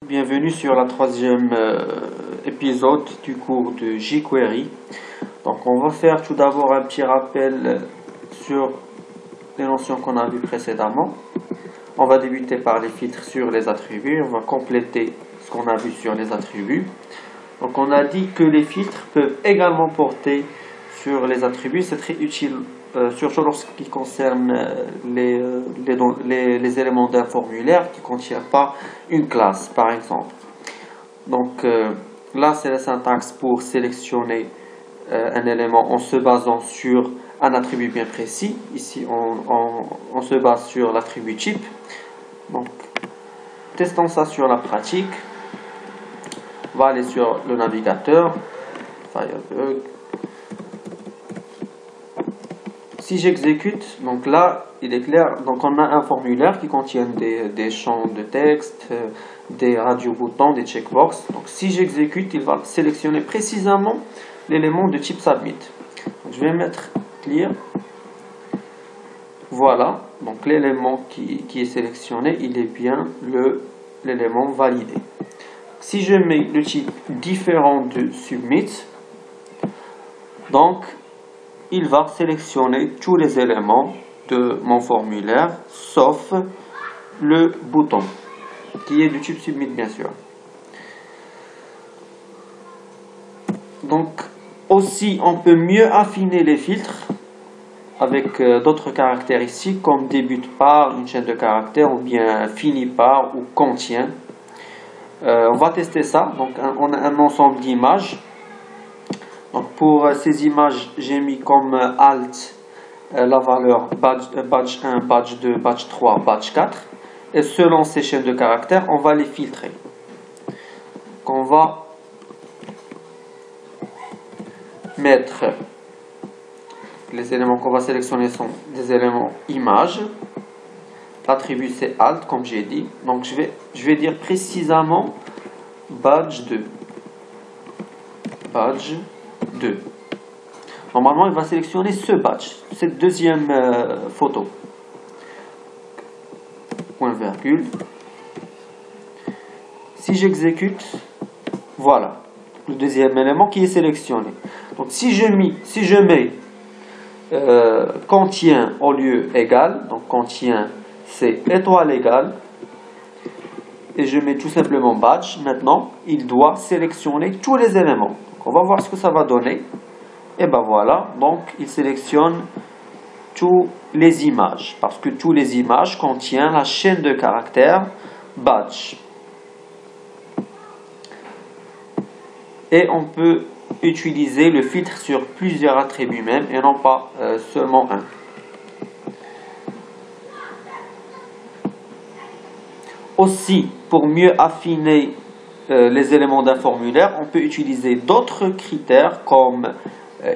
Bienvenue sur la troisième épisode du cours de jQuery. Donc on va faire tout d'abord un petit rappel sur les notions qu'on a vues précédemment. On va débuter par les filtres sur les attributs. On va compléter ce qu'on a vu sur les attributs. Donc on a dit que les filtres peuvent également porter sur les attributs. C'est très utile, surtout lorsqu'il concerne les éléments d'un formulaire qui ne contient pas une classe, par exemple. Donc là, c'est la syntaxe pour sélectionner un élément en se basant sur un attribut bien précis. Ici, on se base sur l'attribut type. Donc, testons ça sur la pratique. On va aller sur le navigateur, Firebug. Si j'exécute, donc là, il est clair, donc on a un formulaire qui contient des champs de texte, des radio-boutons, des checkbox. Donc si j'exécute, il va sélectionner précisément l'élément de type submit. Donc, je vais mettre clear. Voilà, donc l'élément qui est sélectionné, il est bien l'élément validé. Si je mets le type différent de submit, donc il va sélectionner tous les éléments de mon formulaire, sauf le bouton, qui est du type submit bien sûr. Donc aussi, on peut mieux affiner les filtres avec d'autres caractères ici, comme débute par, une chaîne de caractères, ou bien finit par, ou contient. On va tester ça. Donc on a un ensemble d'images. Donc pour ces images, j'ai mis comme alt la valeur badge 1, badge 2, badge 3, badge 4. Et selon ces chaînes de caractères, on va les filtrer. Donc on va mettre, les éléments qu'on va sélectionner sont des éléments images. L'attribut c'est alt, comme j'ai dit. Donc je vais dire précisément badge 2. Badge 2. Normalement, il va sélectionner ce badge, cette deuxième photo. Point virgule. Si j'exécute, voilà le deuxième élément qui est sélectionné. Donc si je mets contient au lieu égal, donc contient c'est étoile égale, et je mets tout simplement badge. Maintenant, il doit sélectionner tous les éléments. Donc, on va voir ce que ça va donner. Et ben voilà, donc il sélectionne tous les images, parce que tous les images contiennent la chaîne de caractères badge. Et on peut utiliser le filtre sur plusieurs attributs même, et non pas seulement un. Aussi, pour mieux affiner les éléments d'un formulaire, on peut utiliser d'autres critères comme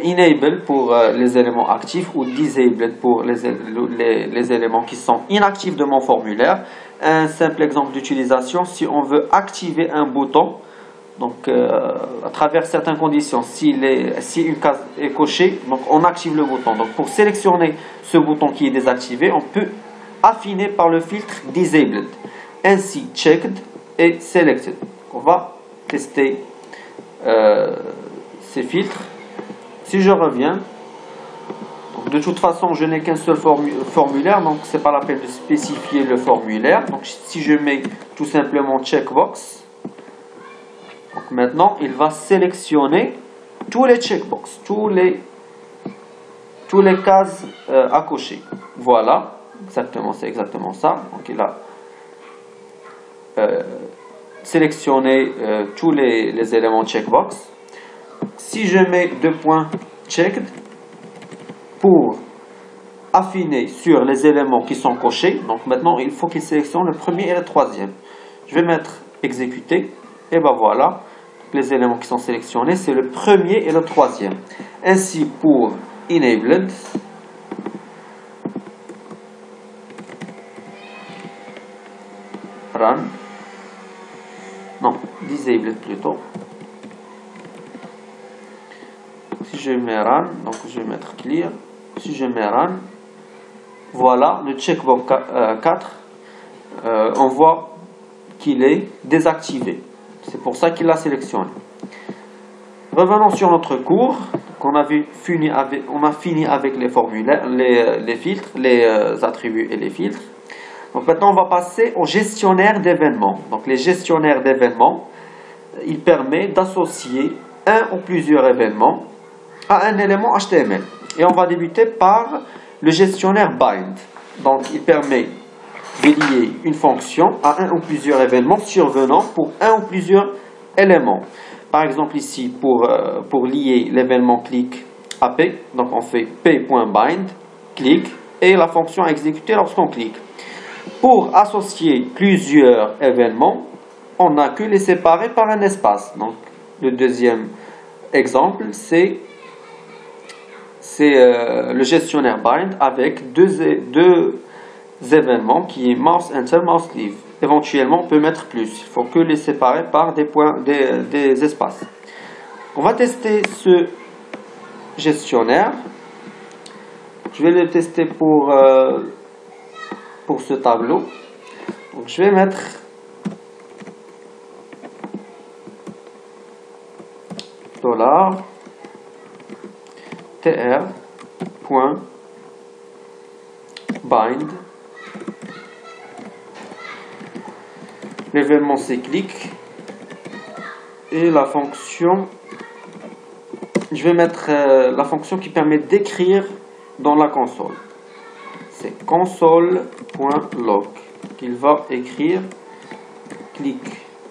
enable pour les éléments actifs ou disabled pour les éléments qui sont inactifs de mon formulaire. Un simple exemple d'utilisation, si on veut activer un bouton, donc à travers certaines conditions, si une case est cochée, donc on active le bouton. Donc pour sélectionner ce bouton qui est désactivé, on peut affiner par le filtre disabled. Ainsi checked et selected. On va tester ces filtres. Si je reviens, donc de toute façon je n'ai qu'un seul formulaire, donc c'est pas la peine de spécifier le formulaire. Donc si je mets tout simplement checkbox, donc maintenant il va sélectionner tous les checkbox, tous les cases à cocher. Voilà, exactement, c'est exactement ça. Donc il a sélectionner tous les éléments checkbox. Si je mets deux points checked pour affiner sur les éléments qui sont cochés, donc maintenant il faut qu'il sélectionne le premier et le troisième. Je vais mettre exécuter et ben voilà, les éléments qui sont sélectionnés c'est le premier et le troisième. Ainsi pour enabled, run, non, disabled plutôt. Si je mets run, donc je vais mettre clear. Si je mets run, voilà le checkbox 4. On voit qu'il est désactivé. C'est pour ça qu'il l'a sélectionné. Revenons sur notre cours. On a fini avec les formulaires, les filtres, les attributs et les filtres. Donc maintenant, on va passer au gestionnaire d'événements. Donc les gestionnaires d'événements, il permet d'associer un ou plusieurs événements à un élément HTML. Et on va débuter par le gestionnaire bind. Donc il permet de lier une fonction à un ou plusieurs événements survenant pour un ou plusieurs éléments. Par exemple ici, pour lier l'événement click à P, donc on fait p.bind, click, et la fonction est exécutée lorsqu'on clique. Pour associer plusieurs événements, on n'a que les séparer par un espace. Donc le deuxième exemple, c'est le gestionnaire bind avec deux événements qui est mouse enter, mouse leave. Éventuellement, on peut mettre plus. Il faut que les séparer par des espaces. On va tester ce gestionnaire. Je vais le tester pour ce tableau. Donc, je vais mettre $tr.bind. L'événement c'est click et la fonction, je vais mettre la fonction qui permet d'écrire dans la console. C'est console.log qu'il va écrire click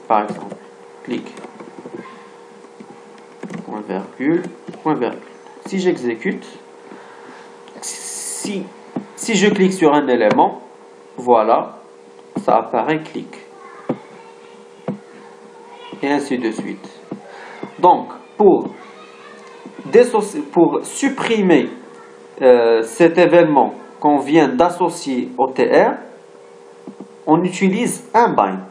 par exemple. Click. Point virgule. Si j'exécute, si je clique sur un élément, voilà, ça apparaît click. Et ainsi de suite. Donc, pour supprimer cet événement qu'on vient d'associer au TR, on utilise un bind.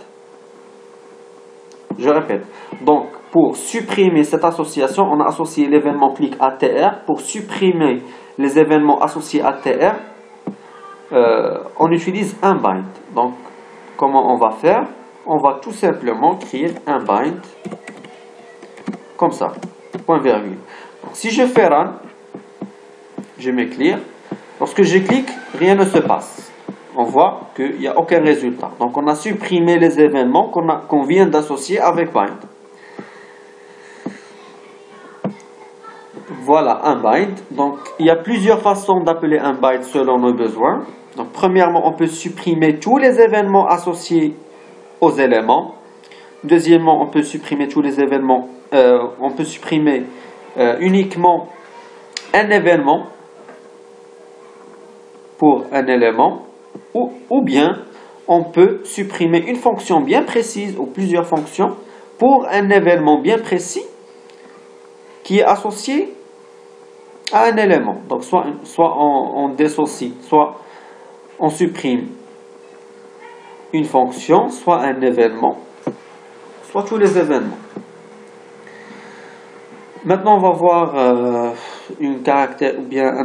Je répète. Donc, pour supprimer cette association, on a associé l'événement click à TR. Pour supprimer les événements associés à TR, on utilise un bind. Donc, comment on va faire? On va tout simplement créer un bind comme ça, point virgule. Donc, si je fais run, je mets clear. Lorsque je clique, rien ne se passe. On voit qu'il n'y a aucun résultat. Donc on a supprimé les événements qu'on vient d'associer avec bind. Voilà un bind. Donc il y a plusieurs façons d'appeler un bind selon nos besoins. Donc premièrement, on peut supprimer tous les événements associés aux éléments. Deuxièmement, on peut supprimer tous les événements. On peut supprimer uniquement un événement pour un élément. Ou bien, on peut supprimer une fonction bien précise ou plusieurs fonctions pour un événement bien précis qui est associé à un élément. Donc, soit on dissocie, soit on supprime une fonction, soit un événement, soit tous les événements. Maintenant, on va voir un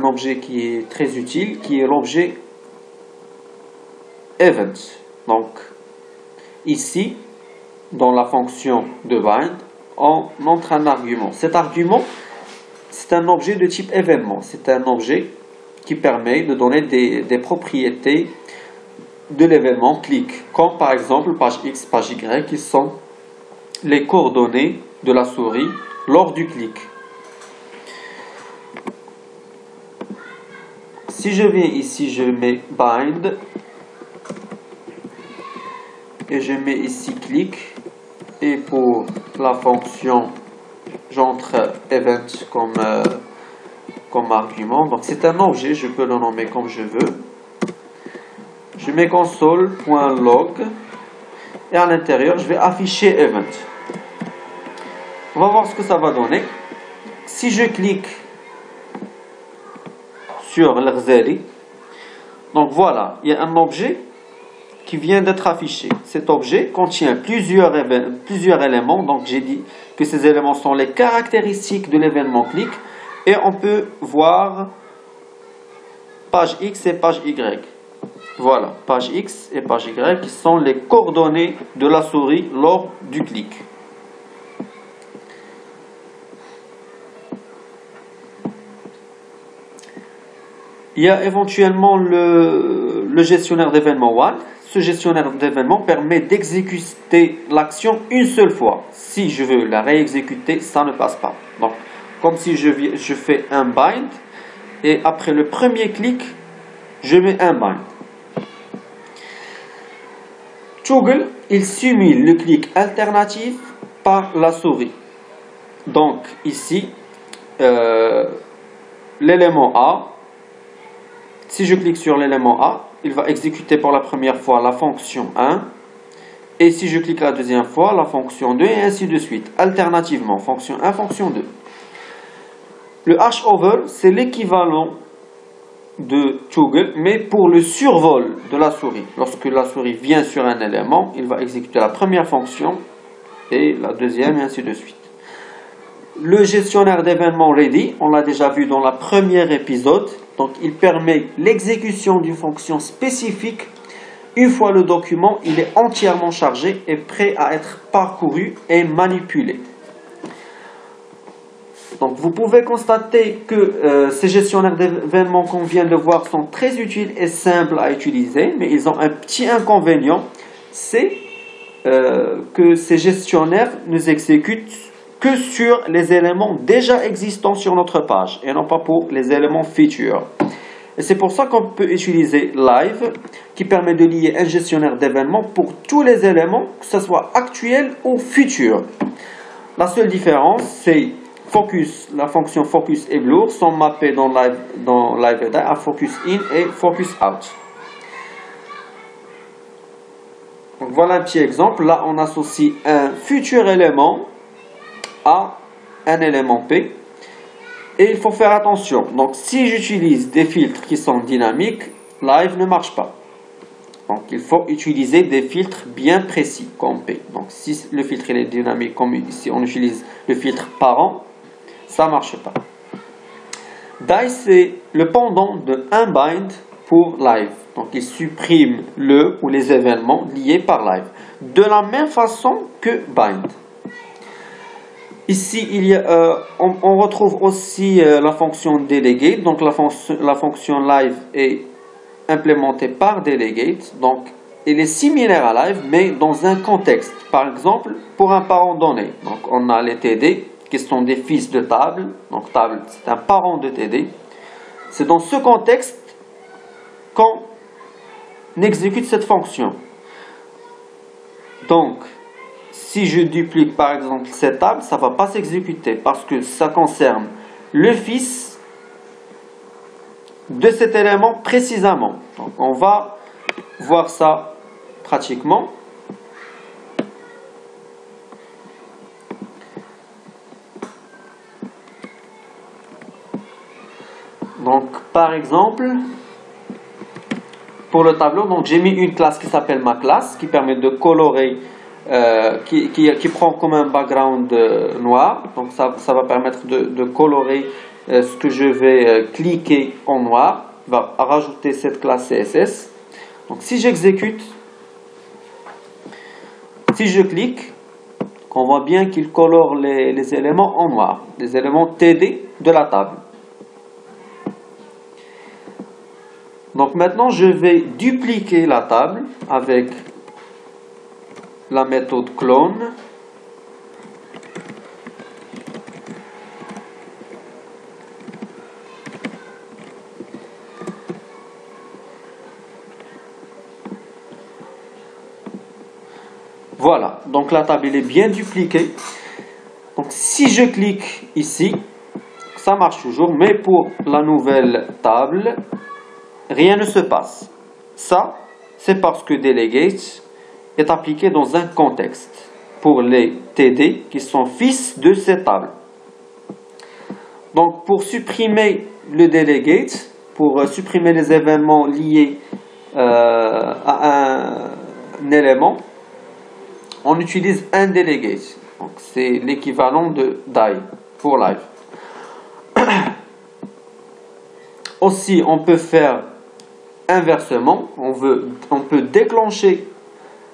objet qui est très utile, qui est l'objet event. Donc, ici, dans la fonction de bind, on entre un argument. Cet argument, c'est un objet de type événement. C'est un objet qui permet de donner des propriétés de l'événement click, comme par exemple page X, page Y, qui sont les coordonnées de la souris lors du clic. Si je viens ici, je mets bind et je mets ici click, et pour la fonction j'entre event comme argument. Donc c'est un objet, je peux le nommer comme je veux. Je mets console.log et à l'intérieur je vais afficher event. On va voir ce que ça va donner. Si je clique sur l'Ghzali, donc voilà, il y a un objet qui vient d'être affiché. Cet objet contient plusieurs éléments. Donc j'ai dit que ces éléments sont les caractéristiques de l'événement click, et on peut voir page X et page Y. Voilà, page X et page Y qui sont les coordonnées de la souris lors du clic. Il y a éventuellement le gestionnaire d'événements One. Ce gestionnaire d'événements permet d'exécuter l'action une seule fois. Si je veux la réexécuter, ça ne passe pas. Donc, comme si je fais un bind et après le premier clic, je mets un bind. Toggle, il simule le clic alternatif par la souris. Donc, ici, l'élément A, si je clique sur l'élément A, il va exécuter pour la première fois la fonction 1. Et si je clique la deuxième fois, la fonction 2 et ainsi de suite. Alternativement, fonction 1, fonction 2. Le H-over, c'est l'équivalent de toggle, mais pour le survol de la souris. Lorsque la souris vient sur un élément, il va exécuter la première fonction et la deuxième et ainsi de suite. Le gestionnaire d'événements ready, on l'a déjà vu dans le premier épisode. Donc, il permet l'exécution d'une fonction spécifique une fois le document il est entièrement chargé et prêt à être parcouru et manipulé. Donc, vous pouvez constater que ces gestionnaires d'événements qu'on vient de voir sont très utiles et simples à utiliser, mais ils ont un petit inconvénient, c'est que ces gestionnaires nous exécutent que sur les éléments déjà existants sur notre page et non pas pour les éléments feature. Et c'est pour ça qu'on peut utiliser Live qui permet de lier un gestionnaire d'événements pour tous les éléments, que ce soit actuel ou futur. La seule différence, c'est Focus, la fonction Focus et Blur sont mappées dans Live à Focus In et Focus Out. Donc voilà un petit exemple. Là, on associe un futur élément à un élément P et il faut faire attention. Donc si j'utilise des filtres qui sont dynamiques, Live ne marche pas. Donc il faut utiliser des filtres bien précis comme P. Donc si le filtre est dynamique, comme ici on utilise le filtre parent, ça ne marche pas. Die, c'est le pendant de unbind pour Live. Donc il supprime le ou les événements liés par Live. De la même façon que bind. Ici, on retrouve aussi la fonction delegate. Donc, la fonction live est implémentée par delegate. Donc, elle est similaire à live, mais dans un contexte. Par exemple, pour un parent donné. Donc, on a les TD qui sont des fils de table. Donc, table, c'est un parent de TD. C'est dans ce contexte qu'on exécute cette fonction. Donc, si je duplique par exemple cette table, ça ne va pas s'exécuter parce que ça concerne le fils de cet élément précisément. Donc on va voir ça pratiquement. Donc par exemple, pour le tableau, donc j'ai mis une classe qui s'appelle ma classe qui permet de colorer. Qui prend comme un background noir, donc ça va permettre de colorer ce que je vais cliquer en noir, va rajouter cette classe CSS. Donc si j'exécute, si je clique, on voit bien qu'il colore les éléments en noir, les éléments TD de la table. Donc maintenant je vais dupliquer la table avec la méthode clone. Voilà, donc la table elle est bien dupliquée. Donc si je clique ici, ça marche toujours, mais pour la nouvelle table, rien ne se passe. Ça, c'est parce que delegate est appliqué dans un contexte pour les TD qui sont fils de cette table. Donc pour supprimer le delegate, pour supprimer les événements liés à un élément, on utilise un delegate. Donc c'est l'équivalent de die pour live. Aussi on peut faire inversement, on peut déclencher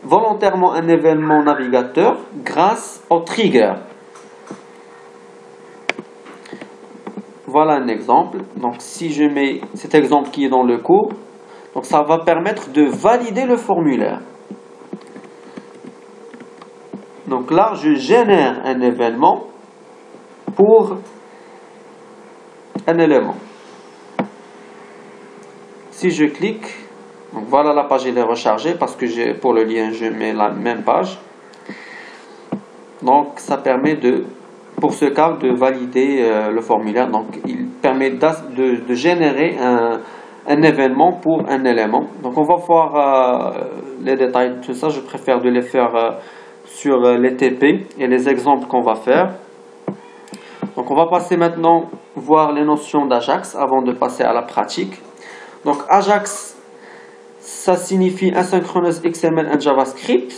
volontairement un événement navigateur grâce au trigger. Voilà un exemple. Donc si je mets cet exemple qui est dans le cours, donc ça va permettre de valider le formulaire. Donc là, je génère un événement pour un élément. Si je clique, donc voilà, la page est rechargée parce que pour le lien, je mets la même page. Donc ça permet pour ce cas de valider le formulaire. Donc il permet de générer un événement pour un élément. Donc on va voir les détails de tout ça. Je préfère de les faire sur les TP et les exemples qu'on va faire. Donc on va passer maintenant voir les notions d'Ajax avant de passer à la pratique. Donc Ajax, ça signifie Asynchronous XML and JavaScript.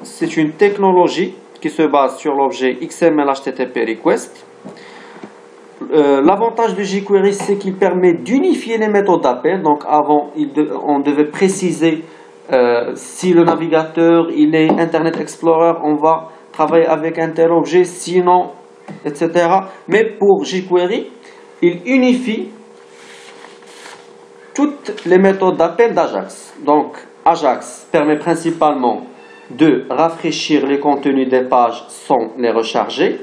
C'est une technologie qui se base sur l'objet XML HTTP request. L'avantage de jQuery, c'est qu'il permet d'unifier les méthodes d'appel. Donc avant, on devait préciser si le navigateur il est Internet Explorer, on va travailler avec un tel objet, sinon, etc. Mais pour jQuery, il unifie toutes les méthodes d'appel d'Ajax. Donc Ajax permet principalement de rafraîchir les contenus des pages sans les recharger.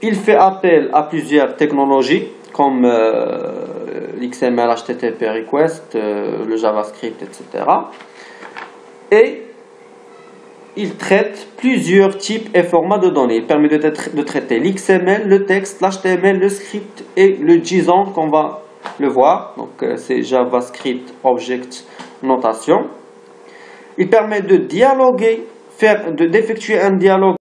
Il fait appel à plusieurs technologies comme l'XML, HTTP request, le JavaScript, etc. Et il traite plusieurs types et formats de données. Il permet de traiter l'XML, le texte, l'HTML, le script et le JSON qu'on va le voir. Donc c'est JavaScript Object Notation. Il permet de dialoguer, d'effectuer un dialogue